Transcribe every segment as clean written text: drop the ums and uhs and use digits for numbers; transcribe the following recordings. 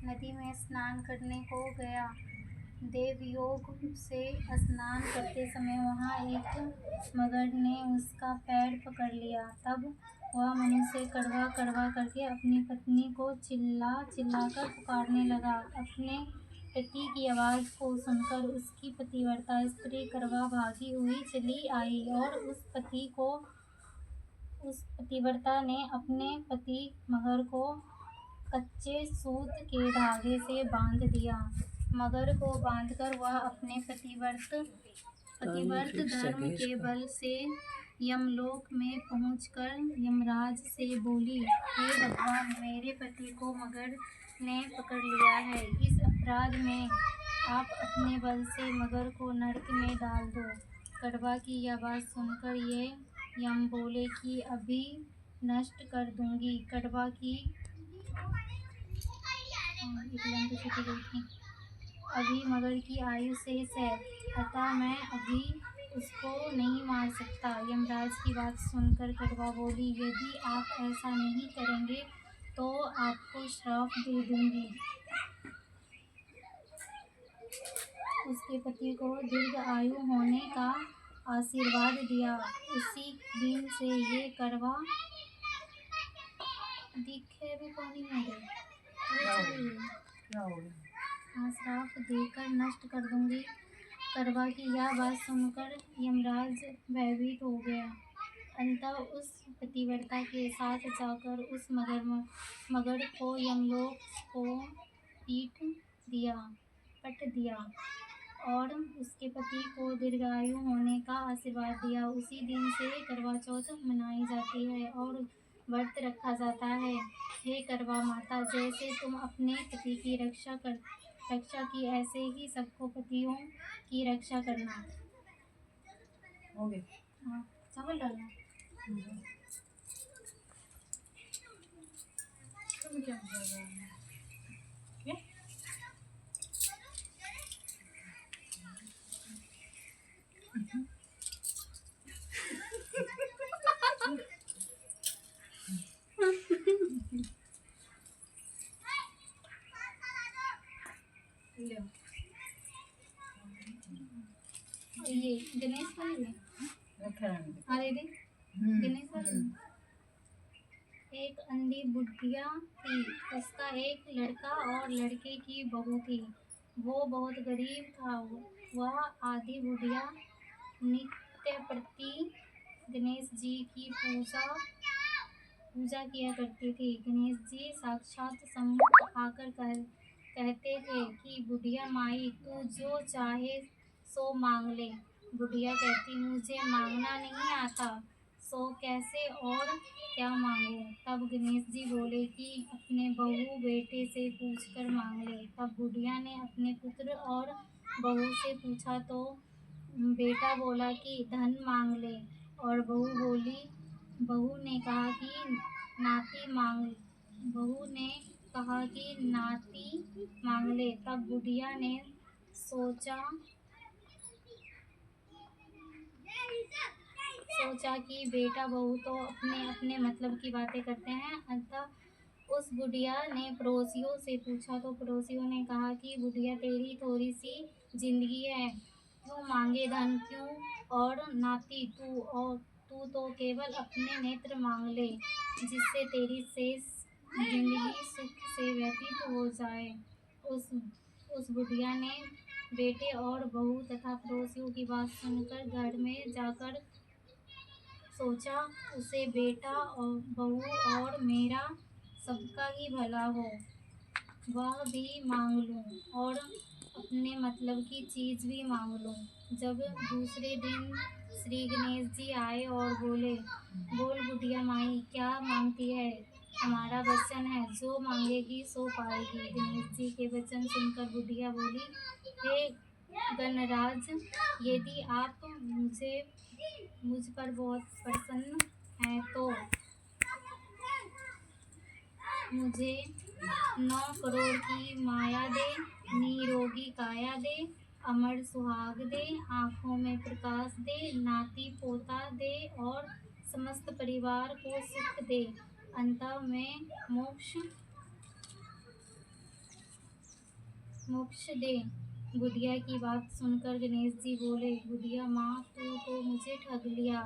नदी में स्नान करने को गया। देवयोग से स्नान करते समय वहाँ एक मगर ने उसका पैर पकड़ लिया। तब वह मनुष्य कड़वा कड़वा करके अपनी पत्नी को चिल्ला चिल्ला कर पुकारने लगा। अपने पति की आवाज़ को सुनकर उसकी पतिव्रता स्त्री कड़वा भागी हुई चली आई और उस पतिव्रता ने अपने पति मगर को कच्चे सूत के धागे से बांध दिया। मगर को बांधकर वह अपने पतिव्रत धर्म के बल से यमलोक में पहुंचकर यमराज से बोली, हे भगवान, मेरे पति को मगर ने पकड़ लिया है। इस अपराध में आप अपने बल से मगर को नरक में डाल दो। कड़वा की यह बात सुनकर ये यम बोले कि अभी नष्ट कर दूंगी। कड़वा की अभी मगर की आयु शेष है, अतः मैं अभी उसको नहीं मार सकता। यमराज की बात सुनकर कड़वा बोली, यदि आप ऐसा नहीं करेंगे तो आपको श्राप दे दूंगी। उसके पति को दीर्घ आयु होने का आशीर्वाद दिया। उसी दिन से ये कड़वा दिखे भी पानी में श्राप देकर नष्ट कर दूंगी। कड़वा की यह बात सुनकर यमराज भयभीत हो गया। अंततः उस पतिव्रता के साथ जाकर उस मगर को यमलोक को पट दिया और उसके पति को दीर्घायु होने का आशीर्वाद दिया। उसी दिन से करवा चौथ मनाई जाती है और व्रत रखा जाता है। हे करवा माता, जैसे तुम अपने पति की रक्षा की, ऐसे ही सबको पतियों की रक्षा करना। हो गए। हाँ, चावल डालना। तुम क्या कर रहे हो? ये गणेश वाली है। अरे दे गणेश वाली। एक अंधी बुढ़िया थी, उसका एक लड़का और लड़के की बहू थी। वो बहुत गरीब था। वह आधी बुढ़िया नित्य प्रति गणेश जी की पूजा किया करती थी। गणेश जी साक्षात सम्मुख आकर कहते थे कि बुढ़िया माई, तू जो चाहे सो मांग ले। बुढ़िया कहती, मुझे मांगना नहीं आता, सो कैसे और क्या मांगूं। तब गणेश जी बोले कि अपने बहू बेटे से पूछकर मांग ले। तब बुढ़िया ने अपने पुत्र और बहू से पूछा तो बेटा बोला कि धन मांग ले और बहू ने कहा कि नाती मांग ले। तब बुढ़िया ने सोचा कि बेटा बहू तो अपने अपने मतलब की बातें करते हैं। अतः उस बुढ़िया ने पड़ोसियों से पूछा तो पड़ोसियों ने कहा कि बुढ़िया, तेरी थोड़ी सी जिंदगी है, क्यों मांगे धन, क्यों और नाती, तू तो केवल अपने नेत्र मांग ले, जिससे तेरी शेष जिंदगी सुख से व्यतीत हो जाए। उस बुढ़िया ने बेटे और बहू तथा पड़ोसियों की बात सुनकर घर में जाकर सोचा, उसे बेटा और बहू और मेरा सबका ही भला हो, वह भी मांग लूं और अपने मतलब की चीज भी मांग लूं। जब दूसरे दिन श्री गणेश जी आए और बोले, बोल बुढ़िया माई, क्या मांगती है, हमारा वचन है, जो मांगेगी सो पाएगी। गणेश जी के वचन सुनकर बुढ़िया बोली, हे गणराज, यदि आप मुझ पर बहुत प्रसन्न हैं तो मुझे 9 करोड़ की माया दे, निरोगी काया दे, अमर सुहाग दे, आँखों में प्रकाश दे, नाती पोता दे और समस्त परिवार को सुख दे। अंत में मोक्ष मोक्ष दे। बुढ़िया की बात सुनकर गणेश जी बोले, बुढ़िया माँ तू तो मुझे ठग लिया।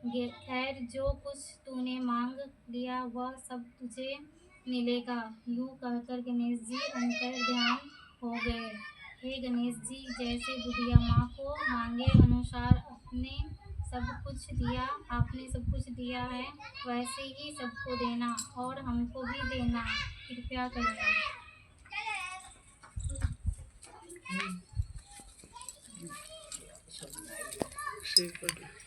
खैर जो कुछ तूने मांग लिया वह सब तुझे मिलेगा। यूं कहकर गणेश जी अंतर ध्यान हो गए। हे गणेश जी, जैसे बुढ़िया माँ को मांगे अनुसार आपने सब कुछ दिया है, वैसे ही सबको देना और हमको भी देना, कृपया करना। शेक करके